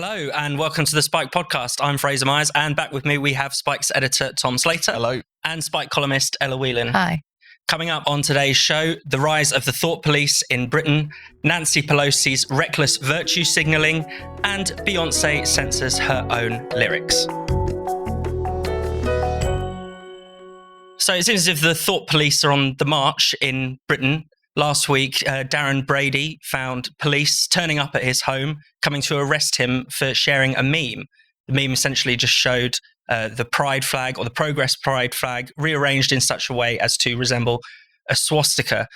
Hello and welcome to the Spike podcast. I'm Fraser Myers, and back with me we have Spike's editor Tom Slater. Hello. And Spike columnist Ella Whelan. Hi. Coming up on today's show, the rise of the thought police in Britain, Nancy Pelosi's reckless virtue signalling, and Beyonce censors her own lyrics. So it seems as if the thought police are on the march in Britain. Last week, Darren Brady found police turning up at his home, coming to arrest him for sharing a meme. The meme essentially just showed the pride flag, or the Progress pride flag, rearranged in such a way as to resemble a swastika.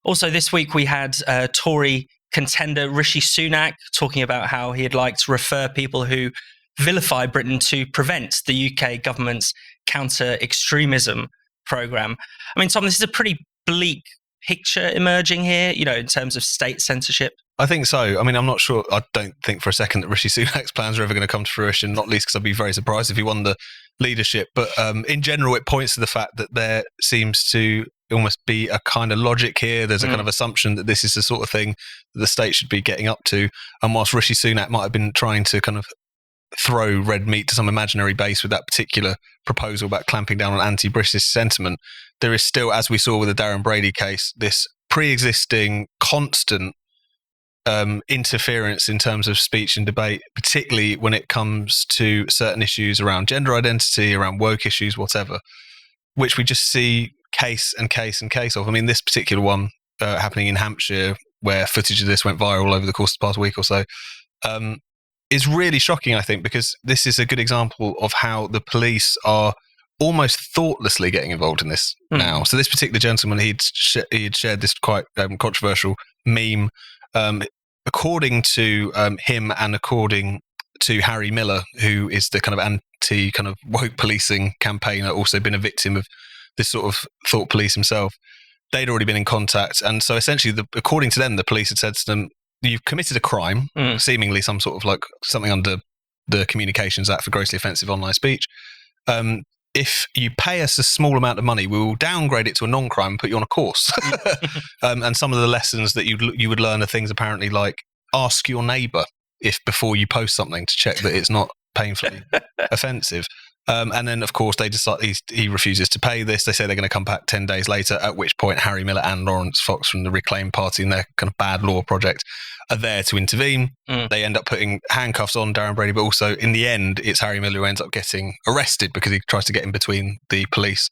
Also this week we had Tory contender Rishi Sunak talking about how he'd like to refer people who vilify Britain to prevent the UK government's counter-extremism programme. I mean, Tom, this is a pretty bleak picture emerging here, in terms of state censorship. I think so. I mean, I'm not sure. I don't think for a second that Rishi Sunak's plans are ever going to come to fruition, not least because I'd be very surprised if he won the leadership. But in general, it points to the fact that there seems to almost be a kind of logic here. There's a kind of assumption that this is the sort of thing that the state should be getting up to. And whilst Rishi Sunak might have been trying to kind of throw red meat to some imaginary base with that particular proposal about clamping down on anti-British sentiment, there is still, as we saw with the Darren Brady case, this pre-existing constant interference in terms of speech and debate, particularly when it comes to certain issues around gender identity, around woke issues, whatever, which we just see case and case and case of. I mean, this particular one happening in Hampshire, where footage of this went viral over the course of the past week or so, is really shocking, I think, because this is a good example of how the police are almost thoughtlessly getting involved in this now. So this particular gentleman, he'd shared this quite controversial meme. According to him and according to Harry Miller, who is the kind of anti kind of woke policing campaigner, also been a victim of this sort of thought police himself, they'd already been in contact. And so essentially, according to them, the police had said to them, "You've committed a crime, seemingly some sort of like something under the Communications Act for grossly offensive online speech. If you pay us a small amount of money, we will downgrade it to a non-crime and put you on a course." And some of the lessons that you would learn are things apparently like ask your neighbour if before you post something to check that it's not painfully offensive. And then, of course, they decide he refuses to pay this. They say they're going to come back 10 days later, at which point Harry Miller and Lawrence Fox from the Reclaim Party and their kind of bad law project are there to intervene. They end up putting handcuffs on Darren Brady, but also in the end, it's Harry Miller who ends up getting arrested because he tries to get in between the police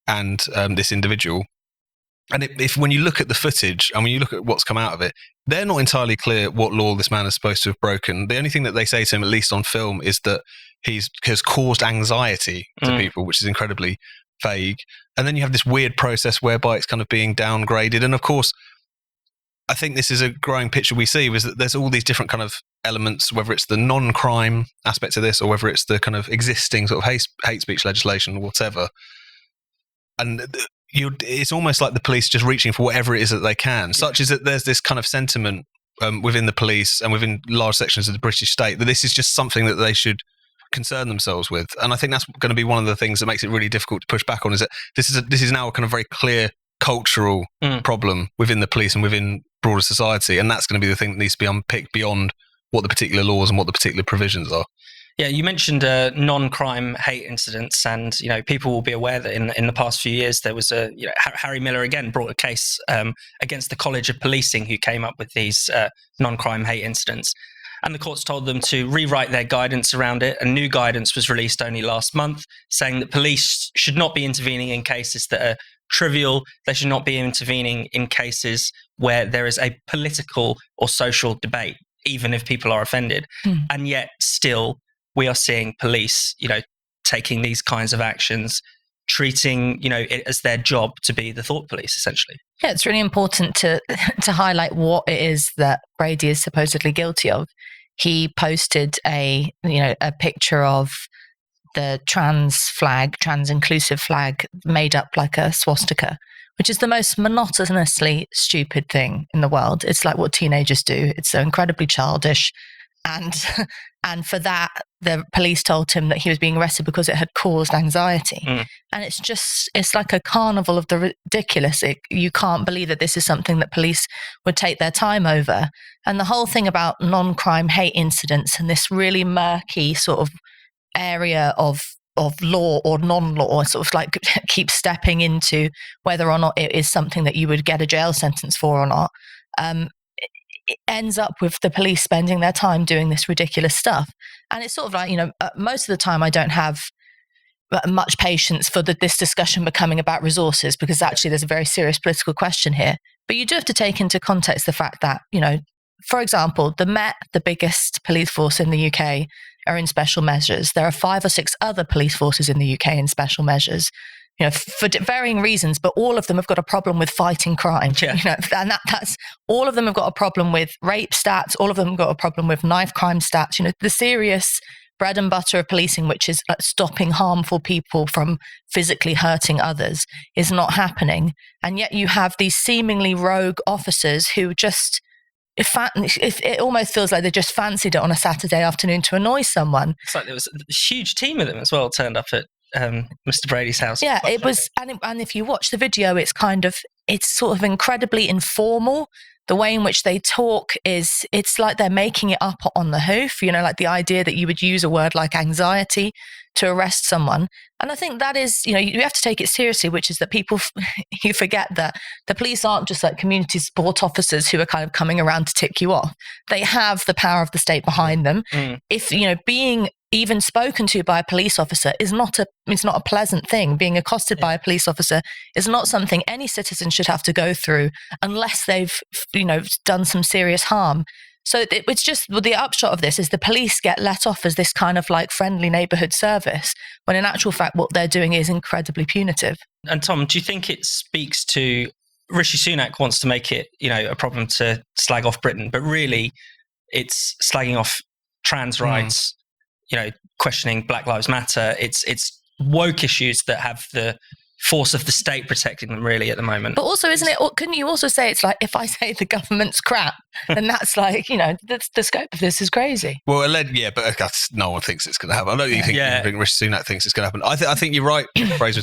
and this individual. And when you look at the footage and when you look at what's come out of it, they're not entirely clear what law this man is supposed to have broken. The only thing that they say to him, at least on film, is that he has caused anxiety to people, which is incredibly vague. And then you have this weird process whereby it's kind of being downgraded. And of course, I think this is a growing picture we see, is that there's all these different kind of elements, whether it's the non-crime aspect of this or whether it's the kind of existing sort of hate speech legislation or whatever. And it's almost like the police just reaching for whatever it is that they can, such as that there's this kind of sentiment within the police and within large sections of the British state that this is just something that they should concern themselves with. And I think that's going to be one of the things that makes it really difficult to push back on, is that this is now a kind of very clear cultural problem within the police and within broader society. And that's going to be the thing that needs to be unpicked beyond what the particular laws and what the particular provisions are. Yeah, you mentioned non-crime hate incidents, and people will be aware that in the past few years there was Harry Miller again brought a case against the College of Policing, who came up with these non-crime hate incidents, and the courts told them to rewrite their guidance around it. And new guidance was released only last month, saying that police should not be intervening in cases that are trivial. They should not be intervening in cases where there is a political or social debate, even if people are offended. And yet still, we are seeing police, taking these kinds of actions, treating, it as their job to be the thought police, essentially. Yeah, it's really important to highlight what it is that Brady is supposedly guilty of. He posted a picture of the trans inclusive flag made up like a swastika, which is the most monotonously stupid thing in the world. It's like what teenagers do. It's so incredibly childish. and for that, the police told him that he was being arrested because it had caused anxiety. And it's like a carnival of the ridiculous. You can't believe that this is something that police would take their time over. And the whole thing about non-crime hate incidents and this really murky sort of area of law or non-law, sort of like keep stepping into whether or not it is something that you would get a jail sentence for or not. It ends up with the police spending their time doing this ridiculous stuff. And it's sort of like, most of the time I don't have much patience for this discussion becoming about resources, because actually there's a very serious political question here. But you do have to take into context the fact that, for example, the Met, the biggest police force in the UK, are in special measures. There are 5 or 6 other police forces in the UK in special measures, for varying reasons, but all of them have got a problem with fighting crime. And that's all of them have got a problem with rape stats. All of them have got a problem with knife crime stats. The serious bread and butter of policing, which is stopping harmful people from physically hurting others, is not happening. And yet you have these seemingly rogue officers who just, it almost feels like they just fancied it on a Saturday afternoon to annoy someone. It's like there was a huge team of them as well turned up at Mr. Brady's house. Yeah, it was, and if you watch the video, it's sort of incredibly informal. The way in which they talk it's like they're making it up on the hoof, like the idea that you would use a word like anxiety to arrest someone. And I think that is, you have to take it seriously, which is that people, you forget that the police aren't just like community support officers who are kind of coming around to tick you off. They have the power of the state behind them. If, being even spoken to by a police officer is not a pleasant thing. Being accosted by a police officer is not something any citizen should have to go through unless they've, done some serious harm. So it's just, the upshot of this is the police get let off as this kind of like friendly neighborhood service, when in actual fact, what they're doing is incredibly punitive. And Tom, do you think it speaks to, Rishi Sunak wants to make it, a problem to slag off Britain, but really it's slagging off trans rights, questioning Black Lives Matter. It's woke issues that have the force of the state protecting them really at the moment. But also, isn't it, couldn't you also say it's like, if I say the government's crap, then that's like, the scope of this is crazy. Well, but no one thinks it's going to happen. I don't think Rishi Sunak thinks it's going to happen. I think you're right, Fraser.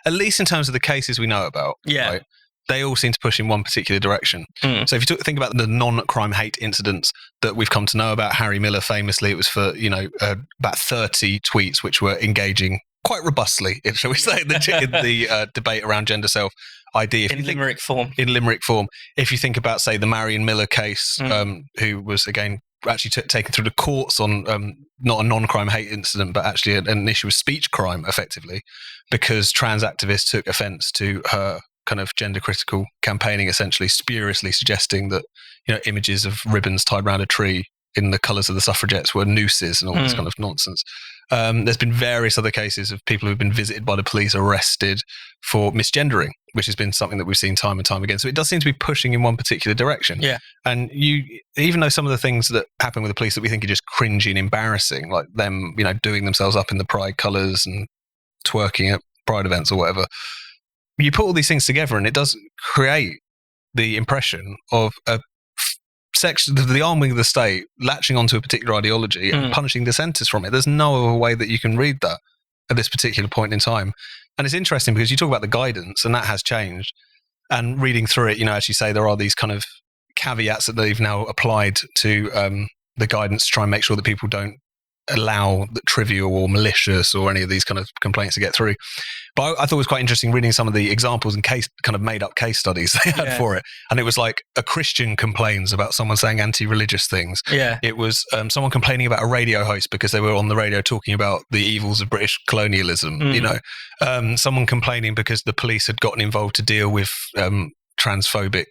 At least in terms of the cases we know about, right, they all seem to push in one particular direction. So if you think about the non-crime hate incidents that we've come to know about, Harry Miller famously, it was for, about 30 tweets which were engaging quite robustly, shall we say, in the debate around gender self-ID. In limerick form. If you think about, say, the Marion Miller case, who was, again, actually taken through the courts on not a non-crime hate incident, but actually an issue of speech crime, effectively, because trans activists took offence to her kind of gender critical campaigning, essentially spuriously suggesting that images of ribbons tied around a tree in the colours of the suffragettes were nooses and all this kind of nonsense. There's been various other cases of people who've been visited by the police, arrested for misgendering, which has been something that we've seen time and time again. So it does seem to be pushing in one particular direction. Yeah. And even though some of the things that happen with the police that we think are just cringy and embarrassing, like them, doing themselves up in the pride colours and twerking at pride events or whatever, you put all these things together and it does create the impression of a section, the arm wing of the state latching onto a particular ideology and punishing dissenters from it. There's no other way that you can read that at this particular point in time. And it's interesting because you talk about the guidance and that has changed. And reading through it, as you say, there are these kind of caveats that they've now applied to the guidance to try and make sure that people don't allow the trivial or malicious or any of these kind of complaints to get through. But I thought it was quite interesting reading some of the examples and kind of made up case studies they had for it. And it was like a Christian complains about someone saying anti-religious things. Yeah. It was someone complaining about a radio host because they were on the radio talking about the evils of British colonialism. Someone complaining because the police had gotten involved to deal with transphobic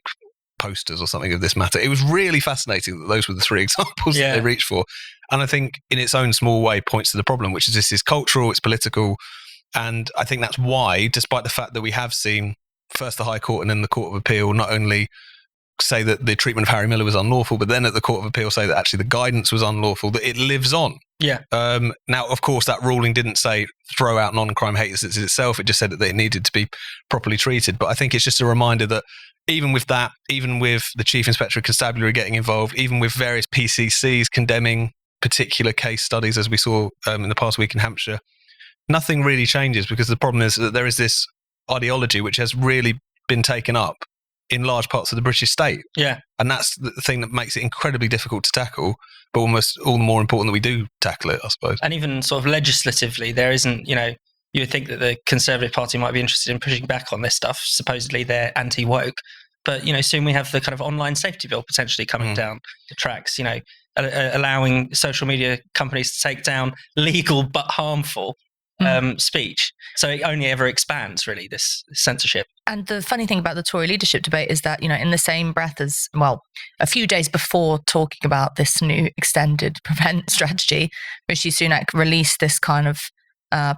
posters or something of this matter. It was really fascinating that those were the 3 examples that they reached for. And I think in its own small way points to the problem, which is this is cultural, it's political. And I think that's why, despite the fact that we have seen first the High Court and then the Court of Appeal not only say that the treatment of Harry Miller was unlawful, but then at the Court of Appeal say that actually the guidance was unlawful, that it lives on. Yeah. Now, of course, that ruling didn't say throw out non-crime hate incidents itself. It just said that it needed to be properly treated. But I think it's just a reminder that even with that, even with the Chief Inspector of Constabulary getting involved, even with various PCCs condemning particular case studies, as we saw in the past week in Hampshire, nothing really changes, because the problem is that there is this ideology which has really been taken up in large parts of the British state. Yeah. And that's the thing that makes it incredibly difficult to tackle, but almost all the more important that we do tackle it, I suppose. And even sort of legislatively, there isn't, you would think that the Conservative Party might be interested in pushing back on this stuff. Supposedly they're anti-woke. But, soon we have the kind of online safety bill potentially coming down the tracks, allowing social media companies to take down legal but harmful speech. So it only ever expands, really, this censorship. And the funny thing about the Tory leadership debate is that, in the same breath as, a few days before talking about this new extended prevent strategy, Rishi Sunak released this kind of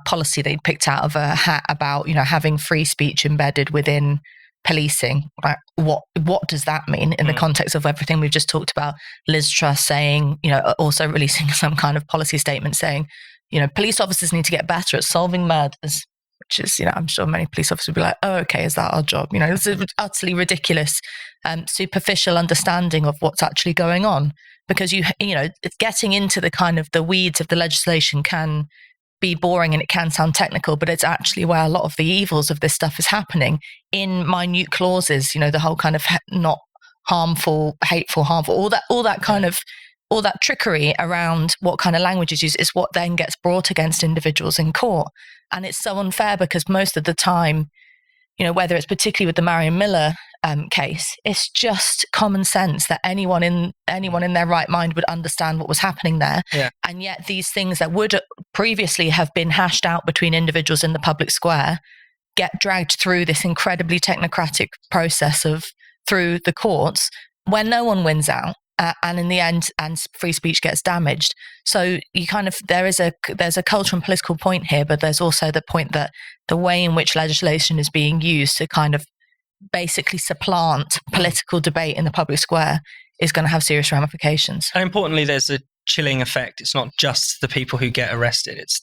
policy they picked out of a hat about, having free speech embedded within policing. Like, what does that mean in the context of everything we've just talked about? Liz Truss saying, also releasing some kind of policy statement saying, police officers need to get better at solving murders, which is, I'm sure many police officers would be like, oh, okay, is that our job? It's an utterly ridiculous, superficial understanding of what's actually going on, because, getting into the kind of the weeds of the legislation can be boring and it can sound technical, but it's actually where a lot of the evils of this stuff is happening in minute clauses, the whole kind of not harmful, hateful, harmful, all that kind of, all that trickery around what kind of language is used is what then gets brought against individuals in court. And it's so unfair, because most of the time, whether it's particularly with the Marion Miller case, it's just common sense that anyone in their right mind would understand what was happening there. Yeah. And yet these things that would previously have been hashed out between individuals in the public square get dragged through this incredibly technocratic process through the courts, where no one wins out. And in the end, and free speech gets damaged. So there's a cultural and political point here, but there's also the point that the way in which legislation is being used to kind of basically supplant political debate in the public square is going to have serious ramifications. And importantly, there's a chilling effect. It's not just the people who get arrested. It's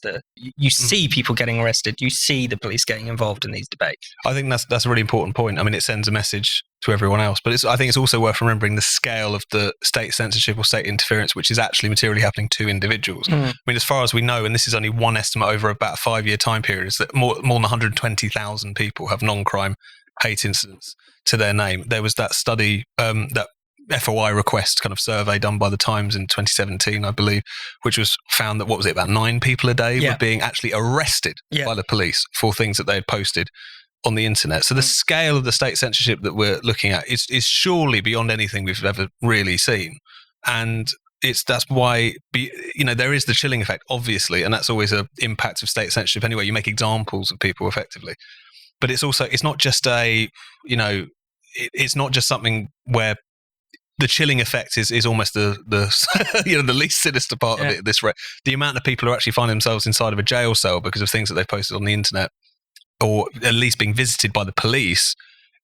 you see people getting arrested. You see the police getting involved in these debates. I think that's a really important point. I mean, it sends a message to everyone else, but I think it's also worth remembering the scale of the state censorship or state interference, which is actually materially happening to individuals. I mean, as far as we know, and this is only one estimate over about a 5-year time period, is that more than 120,000 people have non-crime hate incidents to their name. There was that study, that FOI request kind of survey done by the Times in 2017, I believe, which was found that, about 9 people a day were being actually arrested by the police for things that they had posted on the internet. So the scale of the state censorship that we're looking at is surely beyond anything we've ever really seen. And that's why, there is the chilling effect, obviously, and that's always an impact of state censorship anyway. You make examples of people effectively. But it's not just it's not just something where the chilling effect is almost the the least sinister part of it. The amount of people who actually find themselves inside of a jail cell because of things that they've posted on the internet, or at least being visited by the police,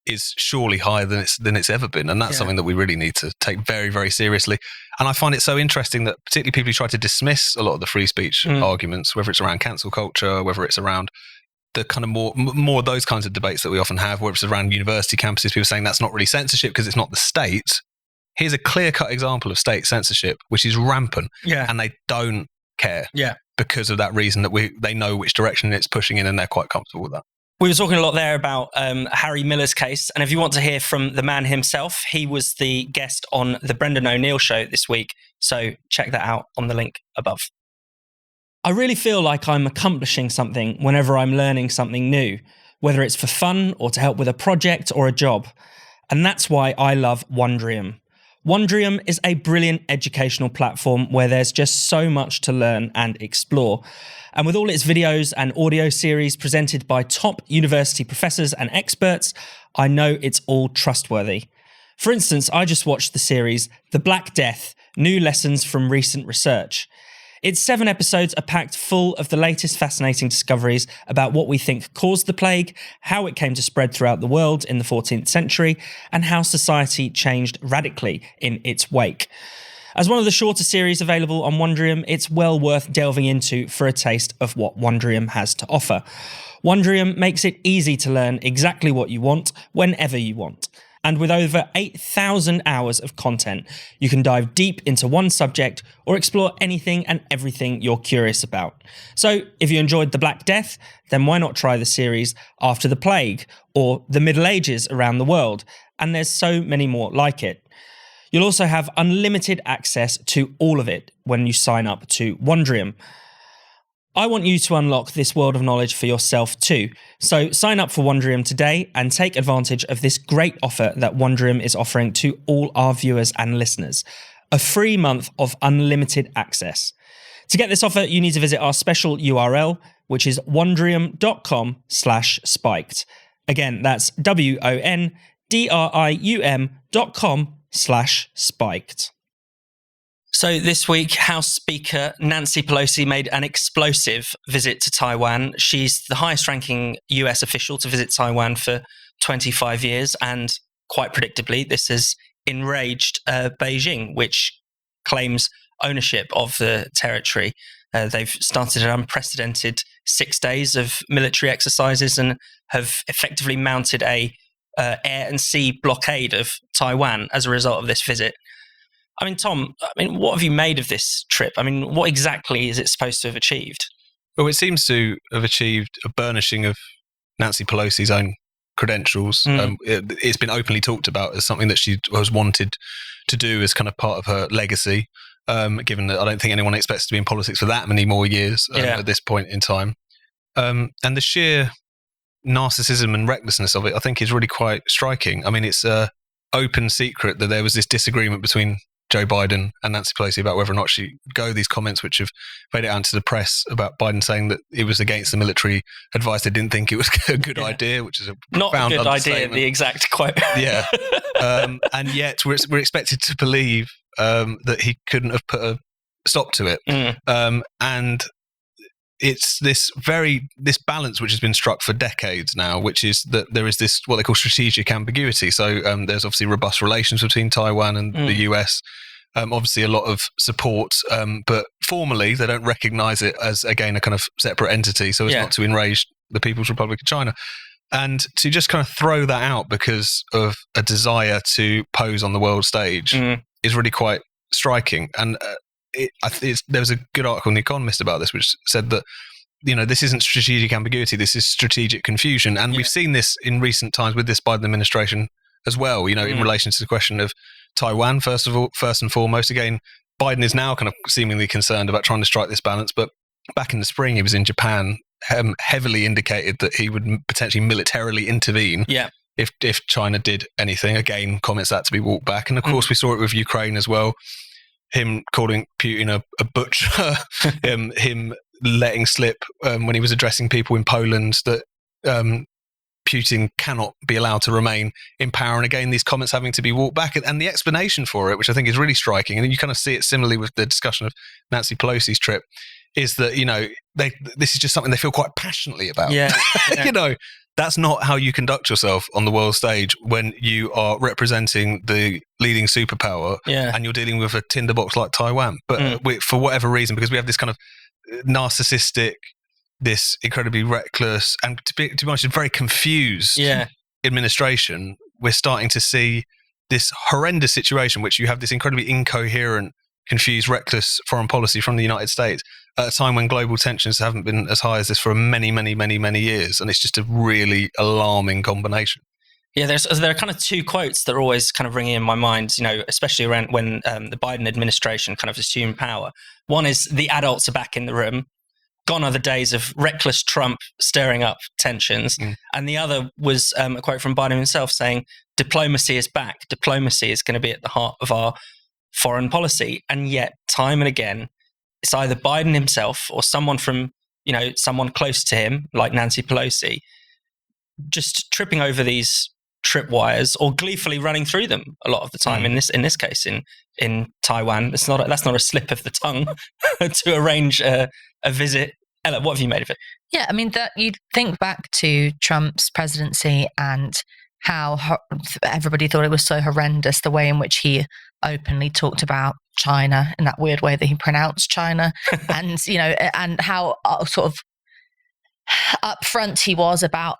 is surely higher than it's ever been. And that's something that we really need to take very, very seriously. And I find it so interesting that particularly people who try to dismiss a lot of the free speech arguments, whether it's around cancel culture, whether it's around the kind of more of those kinds of debates that we often have, whether it's around university campuses, people saying that's not really censorship because it's not the state. Here's a clear-cut example of state censorship, which is rampant, and they don't care because of that reason that they know which direction it's pushing in, and they're quite comfortable with that. We were talking a lot there about Harry Miller's case, and if you want to hear from the man himself, he was the guest on the Brendan O'Neill show this week, so check that out on the link above. I really feel like I'm accomplishing something whenever I'm learning something new, whether it's for fun or to help with a project or a job, and that's why I love Wondrium. Wondrium is a brilliant educational platform where there's just so much to learn and explore. And with all its videos and audio series presented by top university professors and experts, I know it's all trustworthy. For instance, I just watched the series The Black Death, New Lessons from Recent Research. Its 7 episodes are packed full of the latest fascinating discoveries about what we think caused the plague, how it came to spread throughout the world in the 14th century, and how society changed radically in its wake. As one of the shorter series available on Wondrium, it's well worth delving into for a taste of what Wondrium has to offer. Wondrium makes it easy to learn exactly what you want, whenever you want. And with over 8,000 hours of content, you can dive deep into one subject or explore anything and everything you're curious about. So if you enjoyed The Black Death, then why not try the series After the Plague or The Middle Ages Around the World? And there's so many more like it. You'll also have unlimited access to all of it when you sign up to Wondrium. I want you to unlock this world of knowledge for yourself too. So sign up for Wondrium today and take advantage of this great offer that Wondrium is offering to all our viewers and listeners. A free month of unlimited access. To get this offer, you need to visit our special URL, which is wondrium.com/spiked. Again, that's wondrium.com/spiked. So this week, House Speaker Nancy Pelosi made an explosive visit to Taiwan. She's the highest-ranking US official to visit Taiwan for 25 years, and quite predictably, this has enraged Beijing, which claims ownership of the territory. They've started an unprecedented 6 days of military exercises and have effectively mounted a air and sea blockade of Taiwan as a result of this visit. I mean, Tom, what have you made of this trip? I mean, what exactly is it supposed to have achieved? Well, it seems to have achieved a burnishing of Nancy Pelosi's own credentials. It's been openly talked about as something that she has wanted to do as kind of part of her legacy, given that I don't think anyone expects to be in politics for that many more years at this point in time. And the sheer narcissism and recklessness of it, I think, is really quite striking. I mean, it's an open secret that there was this disagreement between Joe Biden and Nancy Pelosi about whether or not she go. These comments which have made it out to the press about Biden saying that it was against the military advice. They didn't think it was a good idea, which is a not profound a good idea, understatement. the exact quote. Yeah. And yet we're expected to believe that he couldn't have put a stop to it. And it's this balance which has been struck for decades now, which is that there is this what they call strategic ambiguity. So there's obviously robust relations between Taiwan and the US. Obviously a lot of support, but formally they don't recognize it as, again, a kind of separate entity, so as not to enrage the People's Republic of China. And to just kind of throw that out because of a desire to pose on the world stage is really quite striking. And there was a good article in The Economist about this, which said that, this isn't strategic ambiguity, this is strategic confusion. And we've seen this in recent times with this Biden administration as well, in relation to the question of Taiwan, first and foremost. Again, Biden is now kind of seemingly concerned about trying to strike this balance, but back in the spring, he was in Japan, heavily indicated that he would potentially militarily intervene if China did anything. Again, comments that to be walked back. And of course, we saw it with Ukraine as well. Him calling Putin a butcher, him letting slip when he was addressing people in Poland that Putin cannot be allowed to remain in power. And again, these comments having to be walked back. And the explanation for it, which I think is really striking, and you kind of see it similarly with the discussion of Nancy Pelosi's trip, is that, this is just something they feel quite passionately about. That's not how you conduct yourself on the world stage when you are representing the leading superpower and you're dealing with a tinderbox like Taiwan. But for whatever reason, because we have this kind of narcissistic, this incredibly reckless, and to be honest, very confused administration, we're starting to see this horrendous situation, which you have this incredibly incoherent, confused, reckless foreign policy from the United States at a time when global tensions haven't been as high as this for many, many, many, many years. And it's just a really alarming combination. Yeah, there are kind of two quotes that are always kind of ringing in my mind, especially around when the Biden administration kind of assumed power. One is the adults are back in the room. Gone are the days of reckless Trump stirring up tensions. And the other was a quote from Biden himself saying, diplomacy is back. Diplomacy is going to be at the heart of our foreign policy. And yet, time and again, it's either Biden himself or someone from, someone close to him, like Nancy Pelosi, just tripping over these tripwires or gleefully running through them a lot of the time. In this case, in Taiwan, that's not a slip of the tongue to arrange a visit. Ella, what have you made of it? Yeah, I mean, that you think back to Trump's presidency and how everybody thought it was so horrendous, the way in which he openly talked about China in that weird way that he pronounced China, and and how sort of upfront he was about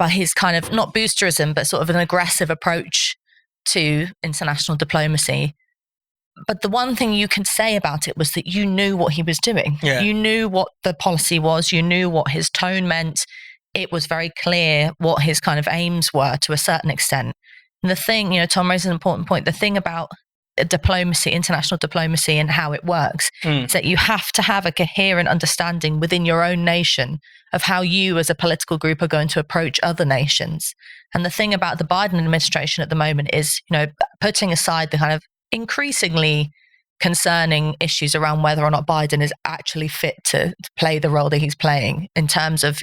his kind of not boosterism, but sort of an aggressive approach to international diplomacy. But the one thing you can say about it was that you knew what he was doing. Yeah. You knew what the policy was. You knew what his tone meant. It was very clear what his kind of aims were to a certain extent. And the thing, Tom raises an important point. The thing about diplomacy, international diplomacy, and how it works is that you have to have a coherent understanding within your own nation of how you as a political group are going to approach other nations. And the thing about the Biden administration at the moment is, putting aside the kind of increasingly concerning issues around whether or not Biden is actually fit to play the role that he's playing in terms of,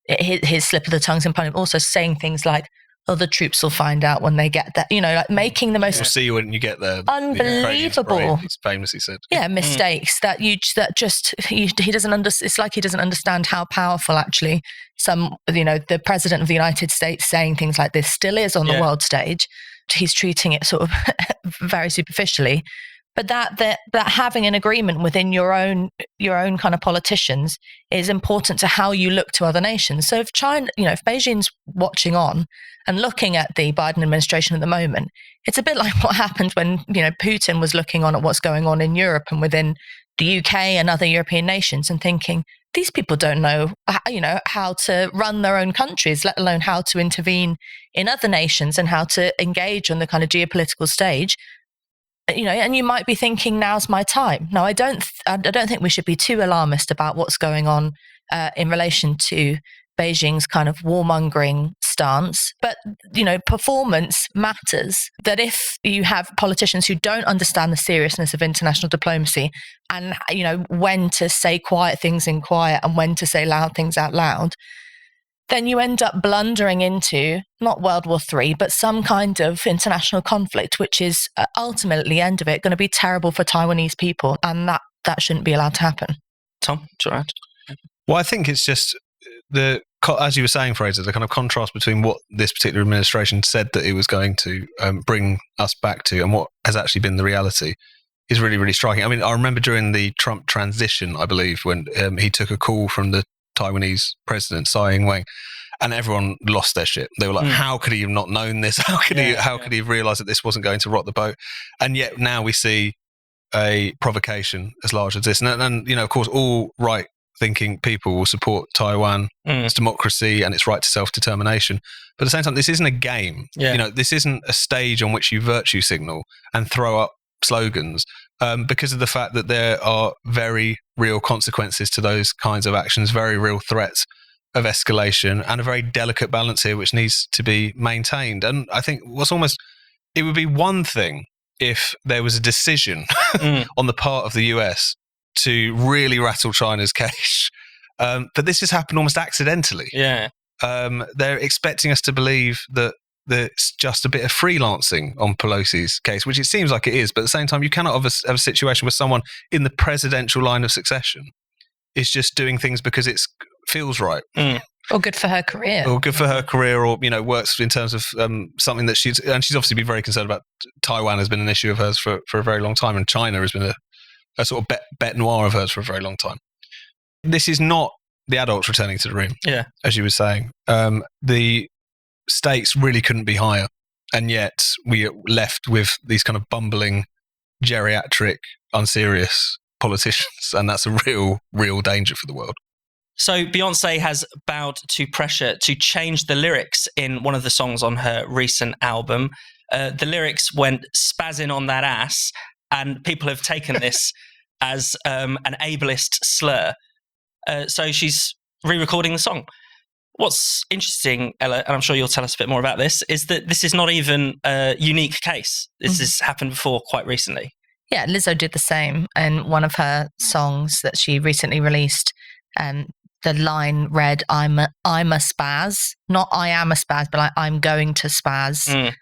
his slip of the tongues in public, also saying things like, "Oh, the troops will find out when they get there." Like making the most. We'll see you when you get there. Unbelievable. He's famously said. Yeah, mistakes that he doesn't understand. It's like he doesn't understand how powerful actually the president of the United States saying things like this still is on the world stage. He's treating it sort of very superficially. But that having an agreement within your own kind of politicians is important to how you look to other nations. So if China, if Beijing's watching on and looking at the Biden administration at the moment, it's a bit like what happened when, Putin was looking on at what's going on in Europe and within the UK and other European nations and thinking, these people don't know, how to run their own countries, let alone how to intervene in other nations and how to engage on the kind of geopolitical stage. And you might be thinking, now's my time. No, I don't think we should be too alarmist about what's going on in relation to Beijing's kind of warmongering stance. But, performance matters. That if you have politicians who don't understand the seriousness of international diplomacy and, when to say quiet things in quiet and when to say loud things out loud, then you end up blundering into not World War III, but some kind of international conflict, which is ultimately, at the end of it, going to be terrible for Taiwanese people. And that shouldn't be allowed to happen. Tom, do you want to add? Well, I think it's just as you were saying, Fraser, the kind of contrast between what this particular administration said that it was going to bring us back to and what has actually been the reality is really, really striking. I mean, I remember during the Trump transition, I believe, when he took a call from the Taiwanese president, Tsai Ing-wen, and everyone lost their shit. They were like, how could he have not known this? How could he have realized that this wasn't going to rock the boat? And yet now we see a provocation as large as this. And of course, all right-thinking people will support Taiwan, its democracy and its right to self-determination. But at the same time, this isn't a game. Yeah. This isn't a stage on which you virtue signal and throw up slogans because of the fact that there are very real consequences to those kinds of actions, very real threats of escalation, and a very delicate balance here which needs to be maintained. And I think it would be one thing if there was a decision on the part of the US to really rattle China's cage. But this has happened almost accidentally. Yeah. They're expecting us to believe that it's just a bit of freelancing on Pelosi's case, which it seems like it is. But at the same time, you cannot have a situation where someone in the presidential line of succession is just doing things because it feels right. Or good for her career. Or works in terms of something that she's obviously been very concerned about. Taiwan has been an issue of hers for a very long time, and China has been a sort of bête noire of hers for a very long time. This is not the adults returning to the room, as you were saying. The stakes really couldn't be higher, and yet we are left with these kind of bumbling, geriatric, unserious politicians, and that's a real danger for the world. So Beyonce has bowed to pressure to change the lyrics in one of the songs on her recent album. The lyrics went spazzing on that ass, and people have taken this as an ableist slur. So she's re-recording the song. What's interesting, Ella, and I'm sure you'll tell us a bit more about this, is that this is not even a unique case. This has happened before quite recently. Yeah, Lizzo did the same in one of her songs that she recently released. The line read, I'm a spaz. Not I am a spaz, but like, I'm going to spaz.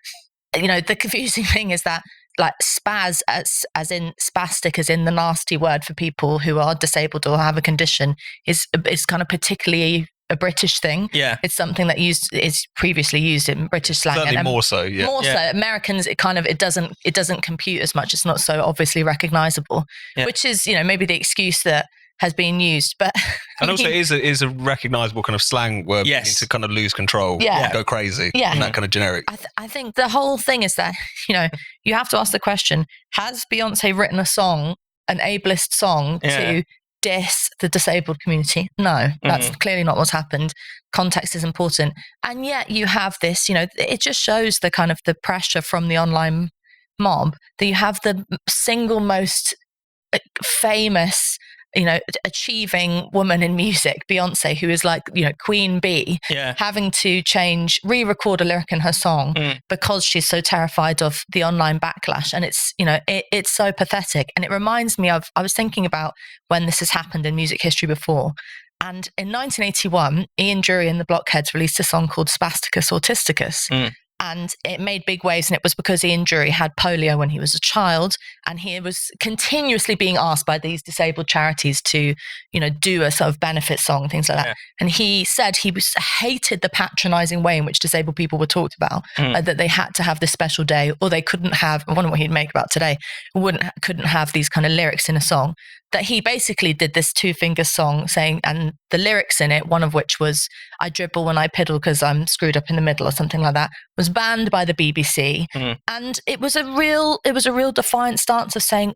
The confusing thing is that like spaz as in spastic, as in the nasty word for people who are disabled or have a condition, is kind of particularly a British thing. Yeah. It's something that is previously used in British slang. Certainly and more so, yeah. More so. Americans, it doesn't compute as much. It's not so obviously recognizable, which is, maybe the excuse that has been used. But and also it is a recognizable kind of slang word to kind of lose control, go crazy, and that kind of generic. I think the whole thing is that, you have to ask the question, has Beyonce written a song, an ableist song to diss the disabled community? No, that's clearly not what's happened. Context is important. And yet you have this, it just shows the kind of the pressure from the online mob that you have the single most famous, achieving woman in music, Beyonce, who is like, Queen Bee, having to re-record a lyric in her song because she's so terrified of the online backlash. And it's, it's so pathetic. And it reminds me of, I was thinking about when this has happened in music history before. And in 1981, Ian Dury and the Blockheads released a song called Spasticus Autisticus. And it made big waves, and it was because Ian Dury had polio when he was a child, and he was continuously being asked by these disabled charities to, do a sort of benefit song, things like that. And he said he hated the patronizing way in which disabled people were talked about, that they had to have this special day, or they couldn't have, I wonder what he'd make about today, couldn't have these kind of lyrics in a song. That he basically did this 2-finger song saying, and the lyrics in it, one of which was, I dribble when I piddle because I'm screwed up in the middle or something like that, was banned by the BBC. And it was a real defiant stance of saying,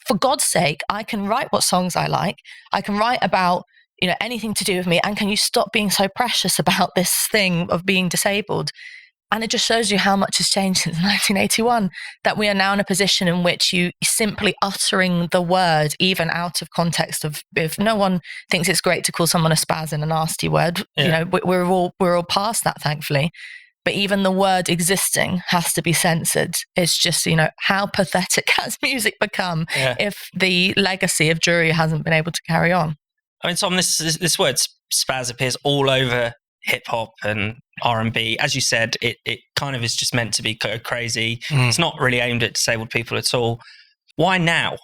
for God's sake, I can write what songs I like. I can write about, anything to do with me. And can you stop being so precious about this thing of being disabled? And it just shows you how much has changed since 1981, that we are now in a position in which you simply uttering the word, even out of context of, if no one thinks it's great to call someone a spaz and a nasty word, we're all past that, thankfully. But even the word existing has to be censored. It's just, how pathetic has music become if the legacy of Dury hasn't been able to carry on? I mean, Tom, this word spaz appears all over hip hop and R&B. As you said, it kind of is just meant to be crazy. It's not really aimed at disabled people at all. Why now?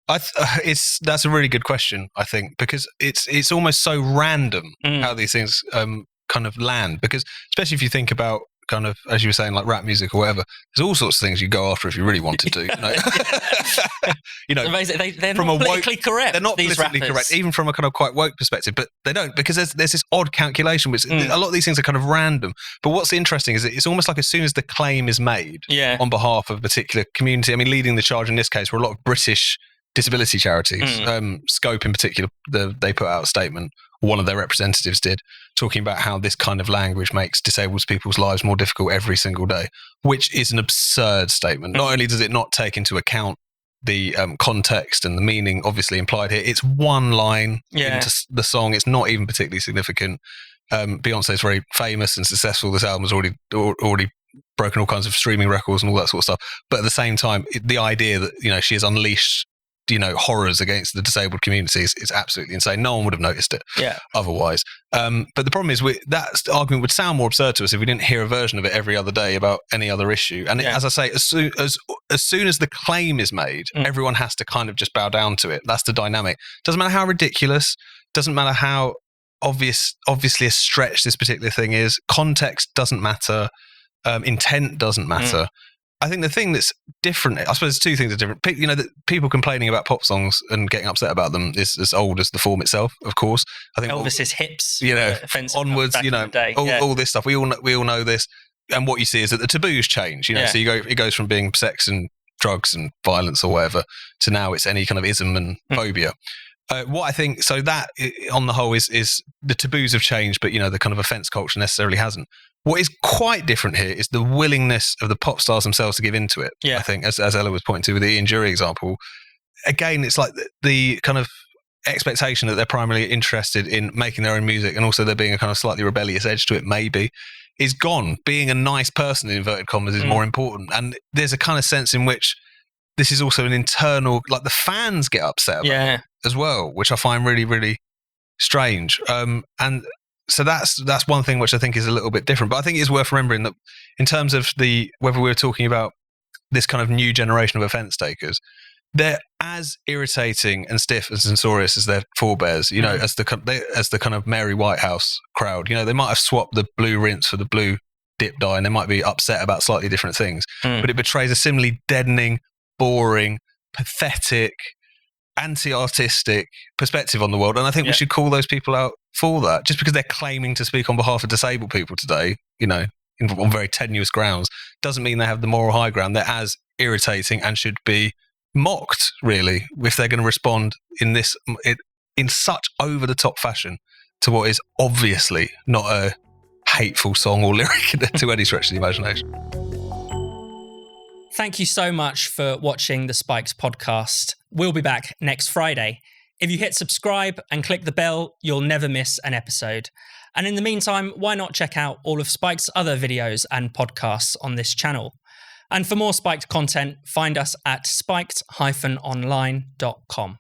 That's a really good question, I think, because it's almost so random how these things kind of land. Because especially if you think about kind of, as you were saying, like rap music or whatever, there's all sorts of things you go after if you really wanted to. They're from not politically correct. They're not politically correct, even from a kind of quite woke perspective. But they don't, because there's this odd calculation, which a lot of these things are kind of random. But what's interesting is it's almost like as soon as the claim is made on behalf of a particular community, I mean, leading the charge in this case were a lot of British disability charities. Scope in particular, they put out a statement, one of their representatives did, talking about how this kind of language makes disabled people's lives more difficult every single day, which is an absurd statement. Not only does it not take into account the context and the meaning obviously implied here, it's one line into the song. It's not even particularly significant. Beyonce is very famous and successful. This album has already broken all kinds of streaming records and all that sort of stuff. But at the same time, the idea that, she has unleashed horrors against the disabled communities is absolutely insane. No one would have noticed it otherwise. But the problem is that argument would sound more absurd to us if we didn't hear a version of it every other day about any other issue. And as I say, as soon as the claim is made, everyone has to kind of just bow down to it. That's the dynamic. Doesn't matter how ridiculous, doesn't matter how obviously a stretch this particular thing is. Context doesn't matter. Intent doesn't matter. I think the thing that's different, I suppose two things are different. People complaining about pop songs and getting upset about them is as old as the form itself, of course. I think Elvis's hips, onwards, all this stuff. We all know this. And what you see is that the taboos change, so it goes from being sex and drugs and violence or whatever to now it's any kind of ism and phobia. What I think, so that on the whole is the taboos have changed, but the kind of offence culture necessarily hasn't. What is quite different here is the willingness of the pop stars themselves to give into it. I think, as Ella was pointing to with the Ian Dury example, again, it's like the kind of expectation that they're primarily interested in making their own music, and also there being a kind of slightly rebellious edge to it, maybe, is gone. Being a nice person, in inverted commas, is more important. And there's a kind of sense in which this is also an internal, like the fans get upset about it as well, which I find really, really strange. And so that's one thing which I think is a little bit different. But I think it is worth remembering that in terms of whether we were talking about this kind of new generation of offence takers, they're as irritating and stiff and censorious as their forebears, you know, as the kind of Mary Whitehouse crowd. You know, they might have swapped the blue rinse for the blue dip dye, and they might be upset about slightly different things, but it betrays a similarly deadening, boring, pathetic, anti-artistic perspective on the world. And I think we should call those people out for that. Just because they're claiming to speak on behalf of disabled people today, you know, on very tenuous grounds, doesn't mean they have the moral high ground. They're as irritating and should be mocked, really, if they're going to respond in such over-the-top fashion to what is obviously not a hateful song or lyric to any stretch of the imagination. Thank you so much for watching the Spiked podcast. We'll be back next Friday. If you hit subscribe and click the bell, you'll never miss an episode. And in the meantime, why not check out all of Spiked's other videos and podcasts on this channel? And for more Spiked content, find us at spiked-online.com.